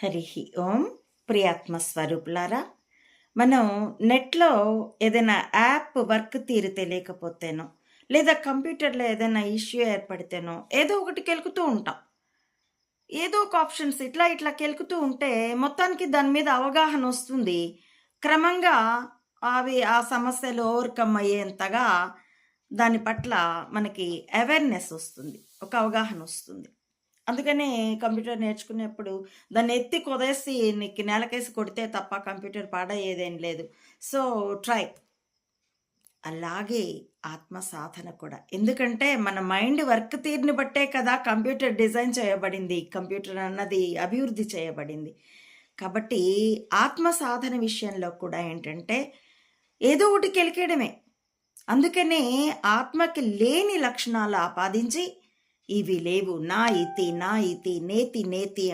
హరి ఓం. ప్రియాత్మ స్వరూపులారా, మనం నెట్లో ఏదైనా యాప్ వర్క్ తీరు తెలియకపోతేనో, లేదా కంప్యూటర్లో ఏదైనా ఇష్యూ ఏర్పడితేనో ఏదో ఒకటి కెలుకుతూ ఉంటాం. ఏదో ఒక ఆప్షన్స్ ఇట్లా ఇట్లా కెలుకుతూ ఉంటే మొత్తానికి దాని మీద అవగాహన వస్తుంది. క్రమంగా ఆ సమస్యలు ఓవర్కమ్ అయ్యేంతగా దాని పట్ల మనకి అవేర్‌నెస్ వస్తుంది. ఒక అవగాహన వస్తుంది. అందుకనే కంప్యూటర్ నేర్చుకునేప్పుడు దాన్ని ఎత్తి కొదేసి నీకు నేలకేసి కొడితే తప్ప కంప్యూటర్ పాడయ్యేదేం లేదు. So, try. అలాగే ఆత్మ సాధన కూడా. ఎందుకంటే మన మైండ్ వర్క్ తీరుని బట్టే కదా కంప్యూటర్ డిజైన్ చేయబడింది. కంప్యూటర్ అన్నది అభివృద్ధి చేయబడింది. కాబట్టి ఆత్మ సాధన విషయంలో కూడా ఏంటంటే ఏదో ఒకటి కెలికేయడమే. అందుకనే ఆత్మకి లేని లక్షణాలు ఆపాదించి ఇవి లేవు, నా ఇతి నేతి నేతి